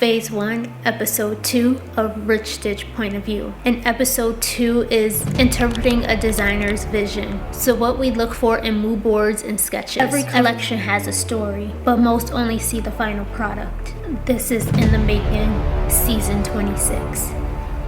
Phase 1, Episode 2 of Riche Stitch Point of View. And Episode 2 is interpreting a designer's vision. So what we look for in mood boards and sketches. Every collection has a story, but most only see the final product. This is in the making, Season 26.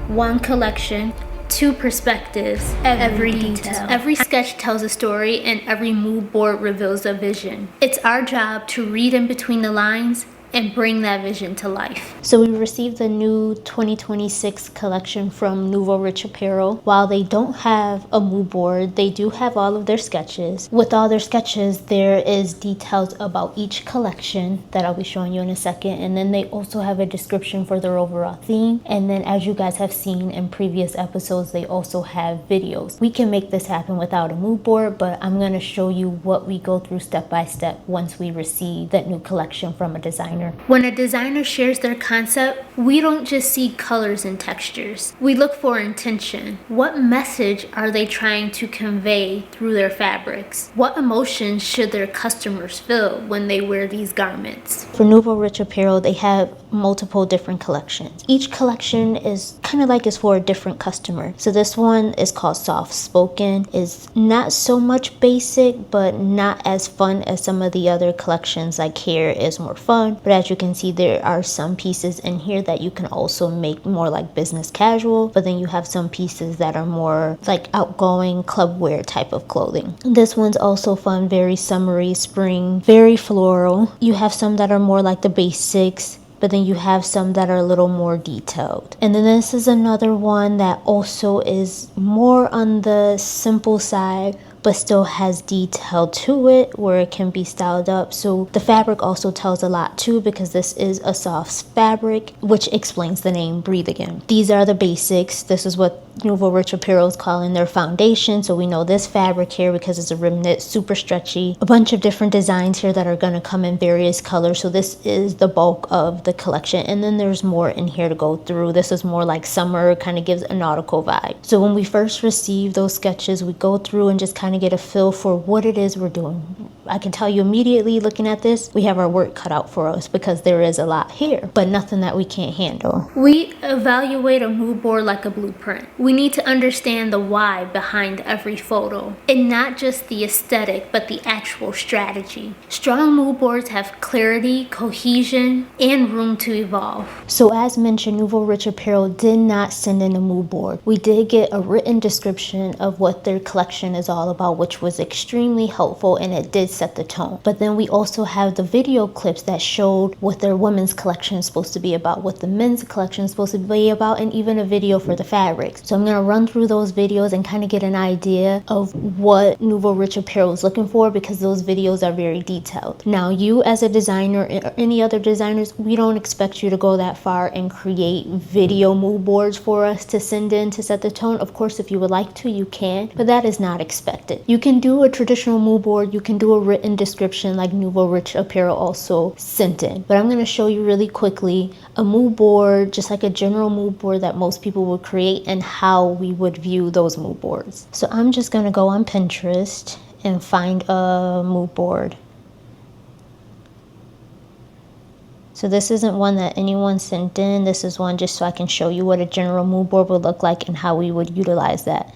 One collection, two perspectives, every detail. Every sketch tells a story and every mood board reveals a vision. It's our job to read in between the lines and bring that vision to life. So we received the new 2026 collection from Nouveau Riche Apparel. While they don't have a mood board, they do have all of their sketches. With all their sketches, there is details about each collection that I'll be showing you in a second. And then they also have a description for their overall theme. And then as you guys have seen in previous episodes, they also have videos. We can make this happen without a mood board, but I'm gonna show you what we go through step by step once we receive that new collection from a designer. When a designer shares their concept, we don't just see colors and textures. We look for intention. What message are they trying to convey through their fabrics? What emotions should their customers feel when they wear these garments? For Nouveau Riche Apparel, they have multiple different collections. Each collection is kind of like it's for a different customer. So this one is called Soft Spoken. It's not so much basic, but not as fun as some of the other collections. Like here is more fun, but as you can see, there are some pieces in here that you can also make more like business casual, but then you have some pieces that are more like outgoing club wear type of clothing. This one's also fun, very summery, spring, very floral. You have some that are more like the basics, but then you have some that are a little more detailed. And then this is another one that also is more on the simple side, but still has detail to it where it can be styled up. So the fabric also tells a lot too, because this is a soft fabric, which explains the name Breathe Again. These are the basics. This is what Nouveau Riche Apparel is calling their foundation. So we know this fabric here because it's a rim knit, super stretchy. A bunch of different designs here that are going to come in various colors. So this is the bulk of the collection. And then there's more in here to go through. This is more like summer, kind of gives a nautical vibe. So when we first receive those sketches, we go through and just kind of get a feel for what it is we're doing. I can tell you immediately looking at this, we have our work cut out for us because there is a lot here, but nothing that we can't handle. We evaluate a mood board like a blueprint. We need to understand the why behind every photo, and not just the aesthetic, but the actual strategy. Strong mood boards have clarity, cohesion, and room to evolve. So as mentioned, Nouveau Riche Apparel did not send in a mood board. We did get a written description of what their collection is all about, which was extremely helpful, and it did set the tone. But then we also have the video clips that showed what their women's collection is supposed to be about, what the men's collection is supposed to be about, and even a video for the fabrics. So I'm going to run through those videos and kind of get an idea of what Nouveau Riche Apparel is looking for, because those videos are very detailed. Now, you as a designer or any other designers, we don't expect you to go that far and create video mood boards for us to send in to set the tone. Of course, if you would like to, you can, but that is not expected. You can do a traditional mood board, you can do a written description like Nouveau Riche Apparel also sent in. But I'm going to show you really quickly a mood board, just like a general mood board that most people would create, and how we would view those mood boards. So I'm just going to go on Pinterest and find a mood board. So this isn't one that anyone sent in. This is one just so I can show you what a general mood board would look like and how we would utilize that.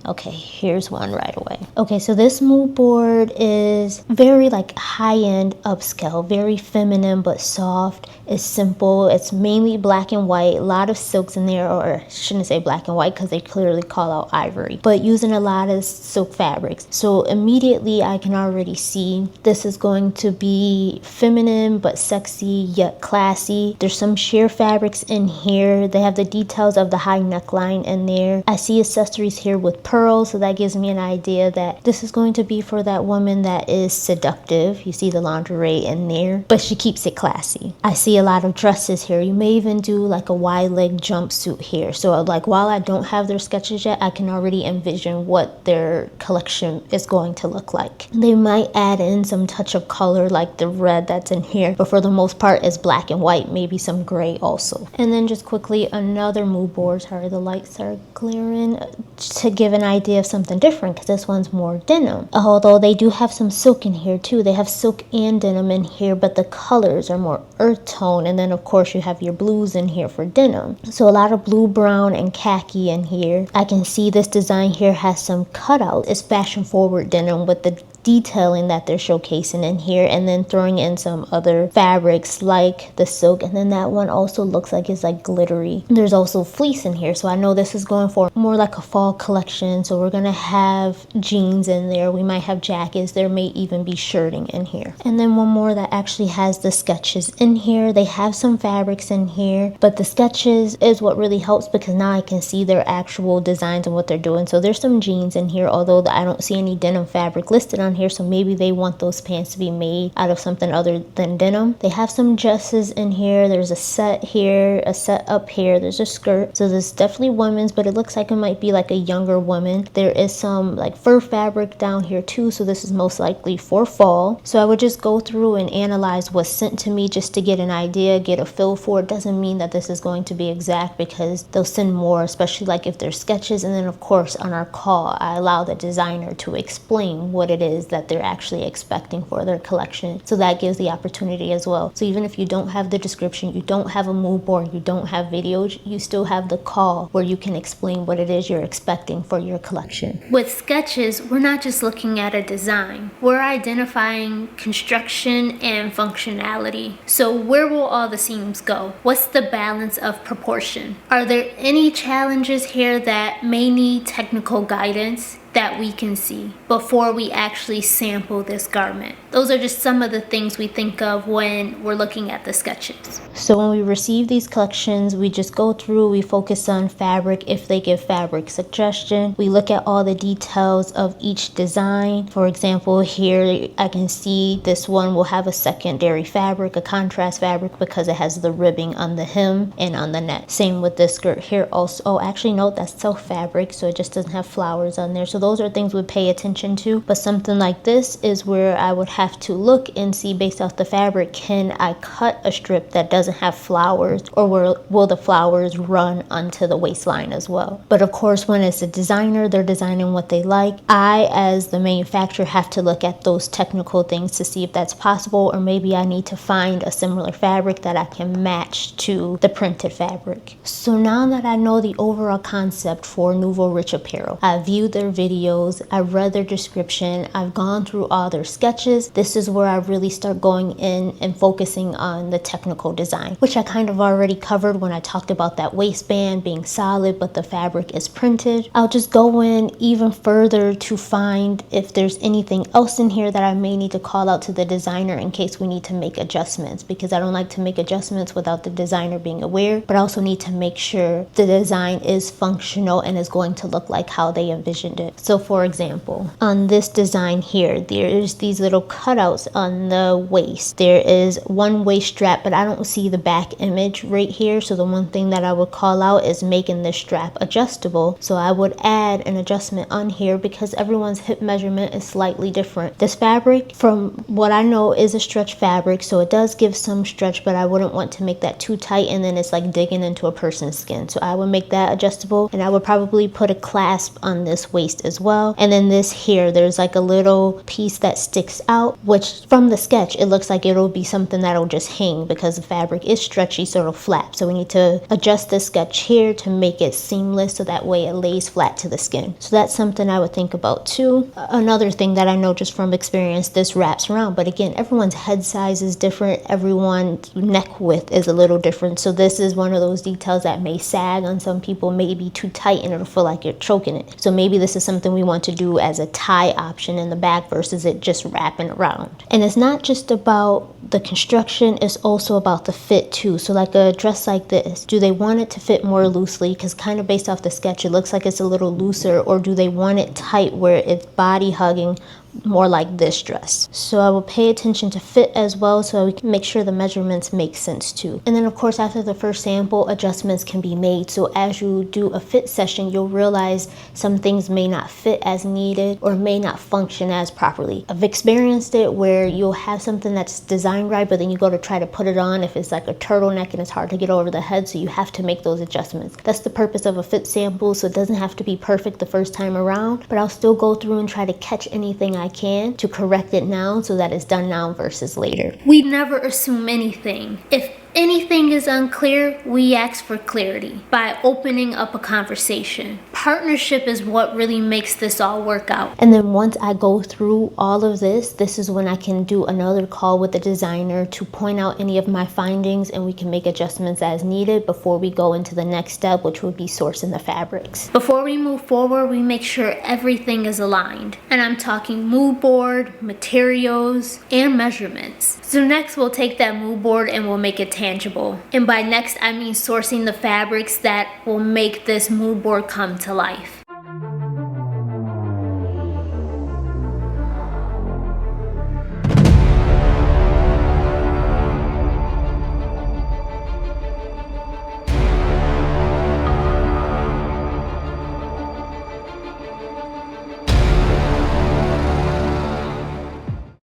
Okay, here's one right away. Okay, so this mood board is very like high-end upscale, very feminine but soft. It's simple. It's mainly black and white. A lot of silks in there, or I shouldn't say black and white because they clearly call out ivory, but using a lot of silk fabrics. So immediately I can already see this is going to be feminine but sexy yet classy. There's some sheer fabrics in here. They have the details of the high neckline in there. I see accessories here with pearls, so that gives me an idea that this is going to be for that woman that is seductive. You see the lingerie in there, but she keeps it classy. I see a lot of dresses here. You may even do like a wide leg jumpsuit here. So like while I don't have their sketches yet, I can already envision what their collection is going to look like. They might add in some touch of color like the red that's in here, but for the most part it's black and white, maybe some gray also. And then just quickly another mood board. Sorry, the lights are glaring. To give an idea of something different because this one's more denim. Although they do have some silk in here too. They have silk and denim in here, but the colors are more earth tone. And then of course you have your blues in here for denim. So a lot of blue, brown, and khaki in here. I can see this design here has some cutout. It's fashion forward denim with the detailing that they're showcasing in here, and then throwing in some other fabrics like the silk. And then that one also looks like it's like glittery. There's also fleece in here, so I know this is going for more like a fall collection. So we're gonna have jeans in there, we might have jackets, there may even be shirting in here. And then one more that actually has the sketches in here. They have some fabrics in here, but the sketches is what really helps because now I can see their actual designs and what they're doing. So there's some jeans in here, although I don't see any denim fabric listed on here, so maybe they want those pants to be made out of something other than denim. They have some dresses in here. There's a set here, a set up here, there's a skirt. So this is definitely women's, but it looks like it might be like a younger woman. There is some like fur fabric down here too, so this is most likely for fall. So I would just go through and analyze what's sent to me just to get an idea, get a feel for it. Doesn't mean that this is going to be exact because they'll send more, especially like if there's sketches. And then of course on our call I allow the designer to explain what it is that they're actually expecting for their collection, so that gives the opportunity as well. So even if you don't have the description, you don't have a mood board, you don't have videos, you still have the call where you can explain what it is you're expecting for your collection. With sketches, we're not just looking at a design, we're identifying construction and functionality. So where will all the seams go? What's the balance of proportion? Are there any challenges here that may need technical guidance that we can see before we actually sample this garment? Those are just some of the things we think of when we're looking at the sketches. So when we receive these collections, we just go through, we focus on fabric if they give fabric suggestion. We look at all the details of each design. For example, here I can see this one will have a secondary fabric, a contrast fabric, because it has the ribbing on the hem and on the neck. Same with this skirt here also. Oh, actually no, that's self fabric, so it just doesn't have flowers on there. So those are things we'd pay attention to. But something like this is where I would have to look and see based off the fabric, can I cut a strip that doesn't have flowers, or will the flowers run onto the waistline as well? But of course, when it's a designer, they're designing what they like. I, as the manufacturer, have to look at those technical things to see if that's possible, or maybe I need to find a similar fabric that I can match to the printed fabric. So now that I know the overall concept for Nouveau Riche apparel, I viewed their videos, I read their description, I've gone through all their sketches. This is where I really start going in and focusing on the technical design, which I kind of already covered when I talked about that waistband being solid but the fabric is printed. I'll just go in even further to find if there's anything else in here that I may need to call out to the designer in case we need to make adjustments, because I don't like to make adjustments without the designer being aware, but I also need to make sure the design is functional and is going to look like how they envisioned it. So for example, on this design here, there's these little cutouts on the waist. There is one waist strap, but I don't see the back image right here. So the one thing that I would call out is making this strap adjustable. So I would add an adjustment on here because everyone's hip measurement is slightly different. This fabric, from what I know, is a stretch fabric, so it does give some stretch, but I wouldn't want to make that too tight and then it's like digging into a person's skin. So I would make that adjustable, and I would probably put a clasp on this waist as well. And then this here, there's like a little piece that sticks out, which from the sketch it looks like it'll be something that'll just hang because the fabric is stretchy, so it'll flap. So we need to adjust this sketch here to make it seamless so that way it lays flat to the skin. So that's something I would think about too. Another thing that I know just from experience, this wraps around, but again, everyone's head size is different, everyone's neck width is a little different, so this is one of those details that may sag on some people, may be too tight and it'll feel like you're choking it. So maybe this is something we want to do as a tie option in the back versus it just wrapping around. And it's not just about the construction, it's also about the fit too. So like a dress like this, do they want it to fit more loosely, because kind of based off the sketch it looks like it's a little looser, or do they want it tight where it's body hugging more like this dress. So I will pay attention to fit as well, so we can make sure the measurements make sense too. And then of course, after the first sample, adjustments can be made. So as you do a fit session, you'll realize some things may not fit as needed or may not function as properly. I've experienced it where you'll have something that's designed right, but then you go to try to put it on if it's like a turtleneck and it's hard to get over the head, so you have to make those adjustments. That's the purpose of a fit sample, so it doesn't have to be perfect the first time around, but I'll still go through and try to catch anything I can to correct it now so that it's done now versus later. We never assume anything. If anything is unclear, we ask for clarity by opening up a conversation. Partnership is what really makes this all work out. And then once I go through all of this, this is when I can do another call with the designer to point out any of my findings, and we can make adjustments as needed before we go into the next step, which would be sourcing the fabrics. Before we move forward, we make sure everything is aligned. And I'm talking mood board, materials, and measurements. So next we'll take that mood board and we'll make it tangible. And by next, I mean sourcing the fabrics that will make this mood board come to life.